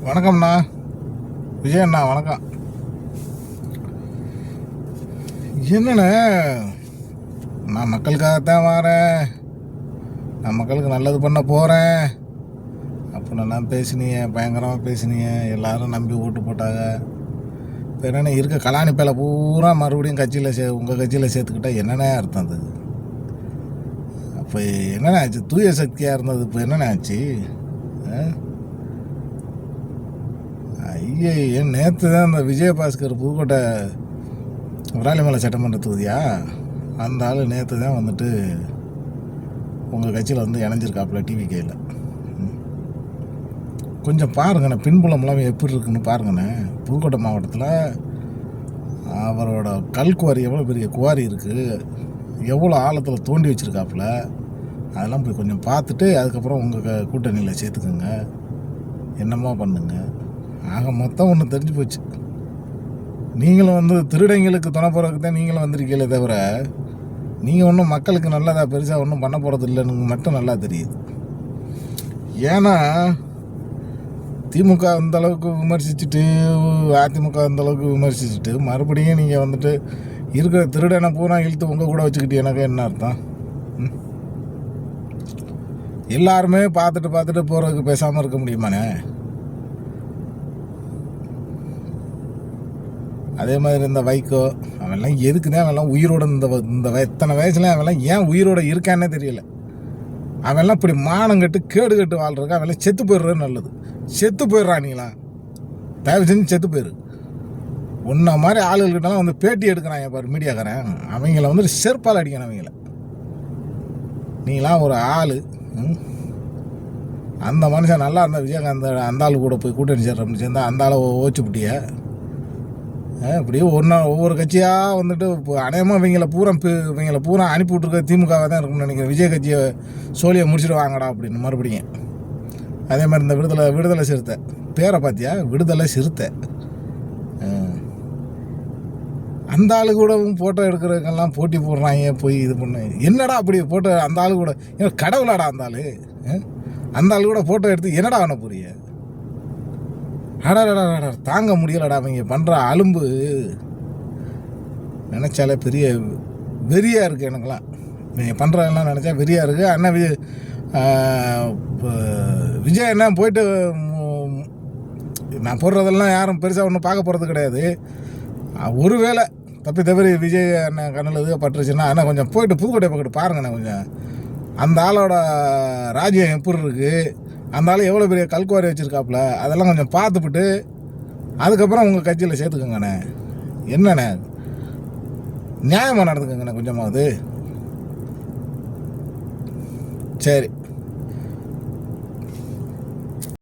வணக்கம்ண்ணா. விஜயண்ணா வணக்கம். என்னண்ணே, நான் மக்களுக்காகத்தான் வரேன், நான் மக்களுக்கு நல்லது பண்ண போகிறேன் அப்படின்னெல்லாம் பேசினீங்க, பயங்கரமாக பேசினீங்க. எல்லோரும் நம்பி ஓட்டு போட்டாங்க. இப்போ என்னென்ன இருக்க கலாணி பேலை பூரா மறுபடியும் கட்சியில் உங்கள் கட்சியில் சேர்த்துக்கிட்டா என்னென்ன அர்த்தம் அது? அப்போ என்னென்ன ஆச்சு? தூய சக்தியாக இருந்தது இப்போ என்னென்ன ஆச்சு? ஐயே, நேற்று தான் அந்த விஜயபாஸ்கர் புதுக்கோட்டை விராலிமலை சட்டமன்ற தொகுதியா, அந்த ஆள் நேற்று தான் வந்துட்டு உங்கள் கட்சியில் வந்து இணைஞ்சிருக்காப்புல டிவிகேயில். கொஞ்சம் பாருங்கண்ணே, பின்புலம்லாம் எப்படி இருக்குன்னு பாருங்கண்ணே. புதுக்கோட்டை மாவட்டத்தில் அவரோட கல்குவாரி எவ்வளோ பெரிய குவாரி இருக்குது, எவ்வளோ ஆழத்தில் தோண்டி வச்சுருக்காப்புல, அதெல்லாம் போய் கொஞ்சம் பார்த்துட்டு அதுக்கப்புறம் உங்கள் கூட்டணியில் சேர்த்துக்குங்க, என்னமோ பண்ணுங்க. ஆக மொத்தம் ஒன்று தெரிஞ்சு போச்சு. நீங்களும் வந்து திருடங்களுக்கு துணை போகிறதுக்கு தான் நீங்களும் வந்திருக்கீங்களே தவிர, நீங்கள் ஒன்றும் மக்களுக்கு நல்லதாக பெருசாக ஒன்றும் பண்ண போகிறது இல்லைன்னு மட்டும் நல்லா தெரியுது. ஏன்னா திமுக அந்தளவுக்கு விமர்சிச்சுட்டு, அதிமுக அந்தளவுக்கு விமர்சிச்சுட்டு, மறுபடியும் நீங்கள் வந்துட்டு இருக்கிற திருடனை பூரா இழுத்து உங்கள் கூட வச்சுக்கிட்டு எனக்கு என்ன அர்த்தம்? எல்லாருமே பார்த்துட்டு போகிறதுக்கு பேசாமல் இருக்க முடியுமாண்ணே? அதே மாதிரி இந்த வைகோ அவெல்லாம் எதுக்கு தான் அவெல்லாம் உயிரோடு இந்த எத்தனை வயசுல அவெல்லாம் ஏன் உயிரோடு இருக்கான்னே தெரியல. அவெல்லாம் இப்படி மானங்கட்டு கேடு கட்டு வாழ்றதுக்கு அவெல்லாம் செத்து போயிடுறது நல்லது. செத்து போயிடுறானீங்களா? தயவு செஞ்சு செத்து போயிரு. உன்ன மாதிரி ஆளுகிட்டலாம் வந்து பேட்டி எடுக்கிறான் பாரு மீடியாக்காரன், அவங்கள வந்து செருப்பால் அடிக்கணும். அவங்கள நீங்களாம் ஒரு ஆள். அந்த மனுஷன் நல்லா இருந்தால் விஜயகாந்த் அந்த ஆள் கூட போய் கூட்டணி சேர்றோம்னு சேர்ந்தா அந்த ஆளை ஓச்சுப்பிட்டிய. இப்படி ஒவ்வொரு கட்சியாக வந்துட்டு இப்போ அநேகமாக இவங்களை பூரா அனுப்பி விட்ருக்க திமுகவாக தான் இருக்கும்னு நினைக்கிறேன். விஜய் கட்சியை சோழியை முடிச்சுட்டு வாங்கடா அப்படின்னு மறுபடியும். அதே மாதிரி இந்த விடுதலை சிறுத்தை பேரை பார்த்தியா? விடுதலை சிறுத்தை. அந்த ஆளு கூட ஃபோட்டோ எடுக்கிறதுக்கெல்லாம் போட்டி போடுறாங்க, போய் இது பண்ண. என்னடா அப்படி ஃபோட்டோ அந்த ஆளு கூட? ஏன்னா கடவுளாடா அந்த ஆள்? அந்த ஆளு கூட ஃபோட்டோ எடுத்து என்னடா பண்ண போறிய? அடாடா தாங்க முடியலடா. அவங்க பண்ணுற அலும்பு நினச்சாலே பெரிய வெறியாக இருக்குது எனக்கெல்லாம். நீங்கள் பண்ணுறதெல்லாம் நினச்சா வெறியாக இருக்குது. அண்ணா விஜய் என்ன போயிட்டு நான் போடுறதெல்லாம் யாரும் பெருசாக ஒன்றும் பார்க்க போகிறது கிடையாது. ஒரு வேளை தவறி விஜய் அண்ணன் கண்ணில் இது பட்டுருச்சுன்னா அண்ணா கொஞ்சம் போயிட்டு புதுக்கோட்டை பக்கத்து பாருங்கண்ணே. கொஞ்சம் அந்த ஆளோட ராஜ்யம் எப்படி இருக்குது, அந்த ஆள் எவ்வளோ பெரிய கல்குவாரி வச்சுருக்காப்புல, அதெல்லாம் கொஞ்சம் பார்த்துப்பிட்டு அதுக்கப்புறம் உங்கள் கட்சியில் சேர்த்துக்கோங்கண்ணே. என்னண்ணே, நியாயமாக நடந்துக்கோங்கண்ணே கொஞ்சமாவது. சரி.